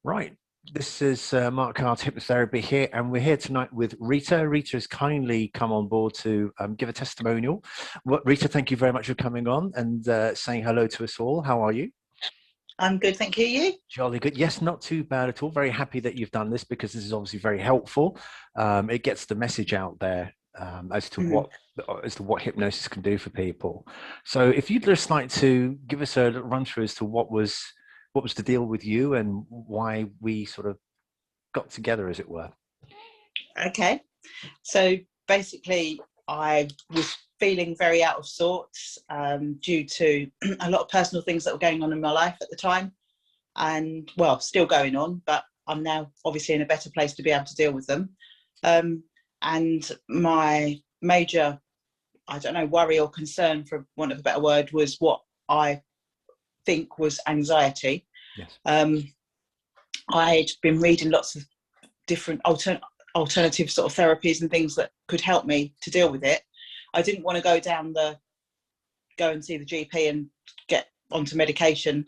Right. This is Mark Carr's Hypnotherapy here, and we're here tonight with Rita. Rita has kindly come on board to give a testimonial. Well, Rita, thank you very much for coming on and saying hello to us all. How are you? I'm good, thank you. You? Jolly good. Yes, not too bad at all. Very happy that you've done this because this is obviously very helpful. It gets the message out there as to Mm. what hypnosis can do for people. So, if you'd just like to give us a run through as to what was the deal with you and why we sort of got together, as it were. Okay. So basically, I was feeling very out of sorts due to a lot of personal things that were going on in my life at the time, and well, still going on, but I'm now obviously in a better place to be able to deal with them. And my major, I don't know, worry or concern, for want of a better word, was what I think was anxiety. Yes. I'd been reading lots of different alternative sort of therapies and things that could help me to deal with it. I didn't want to go and see the GP and get onto medication.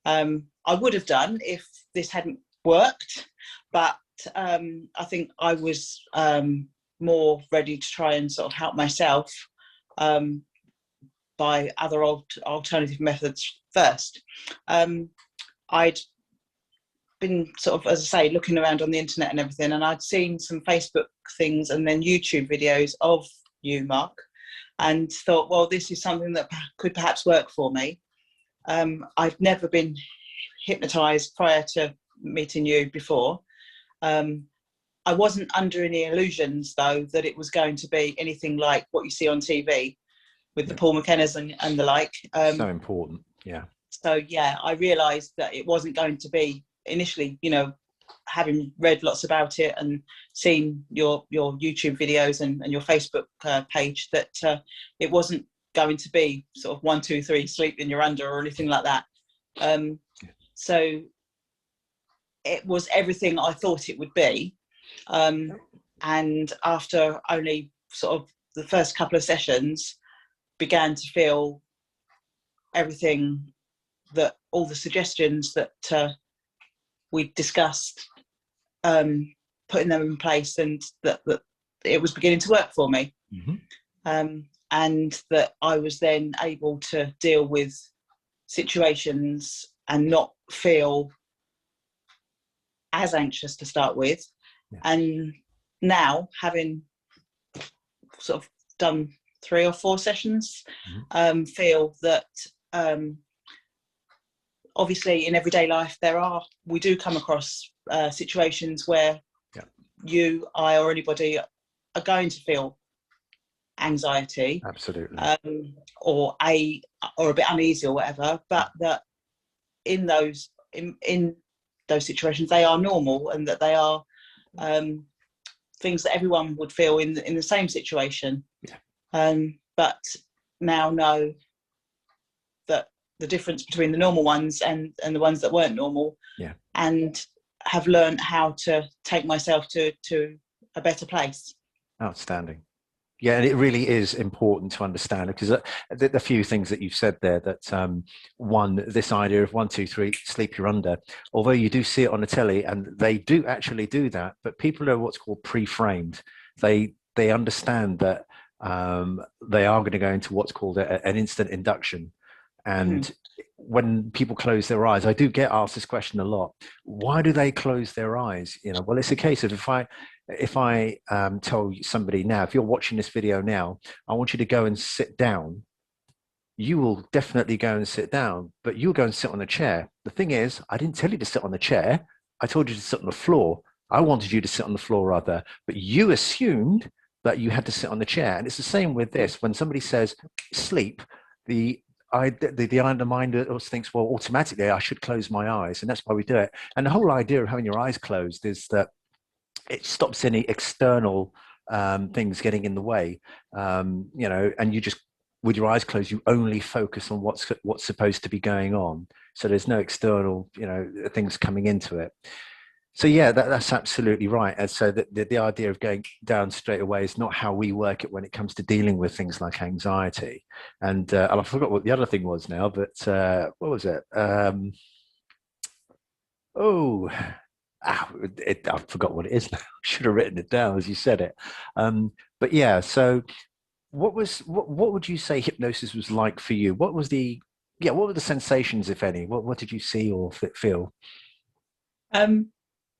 I would have done if this hadn't worked, but I think I was more ready to try and sort of help myself by other alternative methods first. I'd been sort of, as I say, looking around on the internet and everything, and I'd seen some Facebook things and then YouTube videos of you, Mark, and thought, well, this is something that could perhaps work for me. I've never been hypnotized prior to meeting you before. I wasn't under any illusions, though, that it was going to be anything like what you see on TV with the Paul McKennas and the like. So important, yeah. So, yeah, I realised that it wasn't going to be initially, you know, having read lots about it and seen your YouTube videos and your Facebook page, that it wasn't going to be sort of 1, 2, 3, sleep in your under or anything like that. So it was everything I thought it would be. And after only sort of the first couple of sessions, began to feel everything, that all the suggestions that we discussed, putting them in place, and that it was beginning to work for me. Mm-hmm. And that I was then able to deal with situations and not feel as anxious to start with. Yeah. And now, having sort of done 3 or 4 sessions, mm-hmm. Feel that obviously in everyday life we do come across situations where you, I, or anybody are going to feel anxiety, absolutely, or a bit uneasy or whatever, but that in those situations they are normal, and that they are things that everyone would feel in the same situation. But now know that the difference between the normal ones and the ones that weren't normal, and have learned how to take myself to a better place. Outstanding. Yeah, and it really is important to understand, because the few things that you've said there, that one, this idea of 1, 2, 3, sleep you're under, although you do see it on the telly, and they do actually do that, but people are what's called pre-framed. They understand that they are going to go into what's called an instant induction. And mm-hmm. when people close their eyes, I do get asked this question a lot. Why do they close their eyes? You know, well, it's a case of if I tell somebody now, if you're watching this video now, I want you to go and sit down, you will definitely go and sit down, but you'll go and sit on a chair. The thing is, I didn't tell you to sit on the chair. I told you to sit on the floor. I wanted you to sit on the floor rather, but you assumed that you had to sit on the chair. And it's the same with this. When somebody says sleep, the mind thinks, well, automatically I should close my eyes, and that's why we do it. And the whole idea of having your eyes closed is that it stops any external things getting in the way, you know, and you just, with your eyes closed, you only focus on what's supposed to be going on. So there's no external, you know, things coming into it. So yeah, that's absolutely right. And so the idea of going down straight away is not how we work it when it comes to dealing with things like anxiety. And I forgot what the other thing was now, but what was it? Oh, I forgot what it is now. Should have written it down as you said it. But yeah, so what would you say hypnosis was like for you? What was the yeah, what were the sensations, if any? What did you see or feel? Um,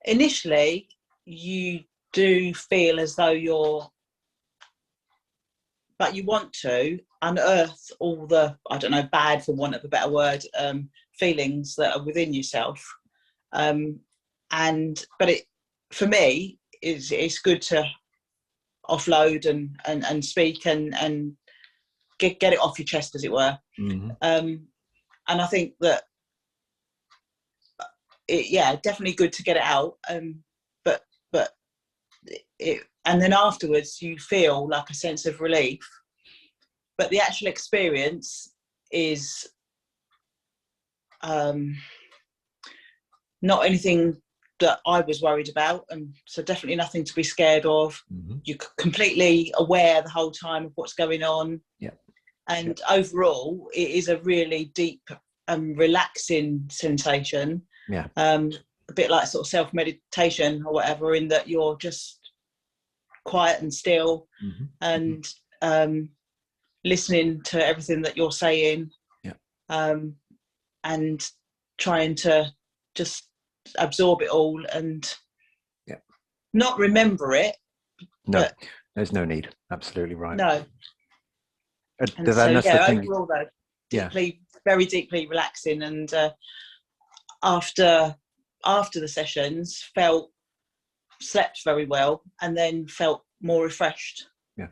Initially, you do feel as though but you want to unearth all the, I don't know, bad, for want of a better word, feelings that are within yourself. But it, for me, it's good to offload and speak and get it off your chest, as it were. Mm-hmm. And I think that yeah, definitely good to get it out. But and then afterwards you feel like a sense of relief. But the actual experience is not anything that I was worried about, and so definitely nothing to be scared of. Mm-hmm. You're completely aware the whole time of what's going on. Yeah. And overall, it is a really deep and relaxing sensation. Yeah. A bit like sort of self-meditation or whatever, in that you're just quiet and still, Mm-hmm. and listening to everything that you're saying. Yeah. And trying to just absorb it all and not remember it. No, there's no need. Absolutely right. No. And that's so, the thing. overall, though, very deeply relaxing. And after the sessions, slept very well, and then felt more refreshed. Yeah.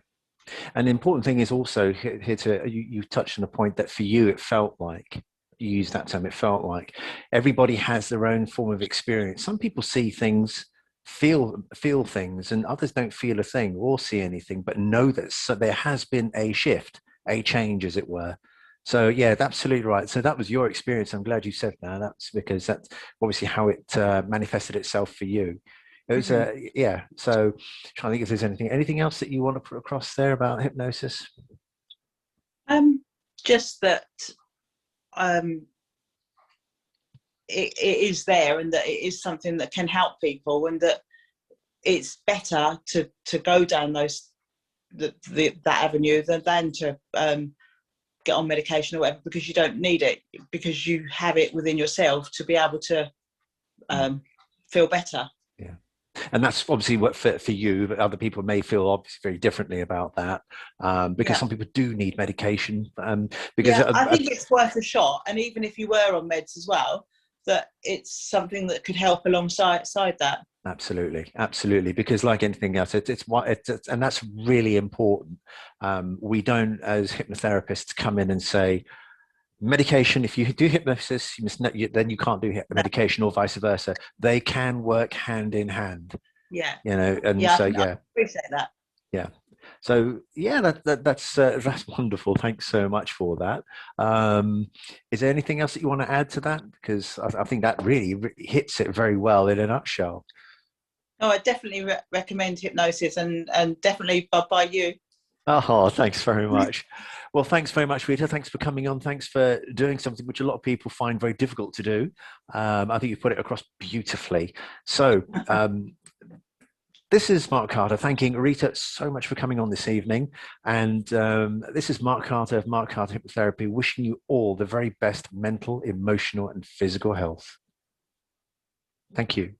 And the important thing is also here you touched on a point that for you, it felt like, you use that term, it felt like everybody has their own form of experience. Some people see things, feel things, and others don't feel a thing or see anything, but know that there has been a shift, a change, as it were. So yeah, absolutely right. So that was your experience. I'm glad you said that. That's because that's obviously how it manifested itself for you. It was yeah. So trying to think if there's anything else that you want to put across there about hypnosis. Just that it is there, and that it is something that can help people, and that it's better to go down that avenue than to get on medication or whatever, because you don't need it, because you have it within yourself to be able to feel better. Yeah. And that's obviously what fit for you, but other people may feel obviously very differently about that, because some people do need medication. Because I think it's worth a shot, and even if you were on meds as well, that it's something that could help alongside that. Absolutely, because like anything else, it's and that's really important. We don't, as hypnotherapists, come in and say, medication, if you do hypnosis, then you can't do medication, or vice versa. They can work hand in hand. Yeah. And so I appreciate that. Yeah. So yeah, that's wonderful. Thanks so much for that. Is there anything else that you want to add to that? Because I think that really hits it very well in a nutshell. No, I definitely recommend hypnosis, and definitely by you. Oh, thanks very much. Well, thanks very much, Rita. Thanks for coming on. Thanks for doing something which a lot of people find very difficult to do. I think you put it across beautifully. So this is Mark Carter thanking Rita so much for coming on this evening. And this is Mark Carter of Mark Carter Hypnotherapy, wishing you all the very best mental, emotional, and physical health. Thank you.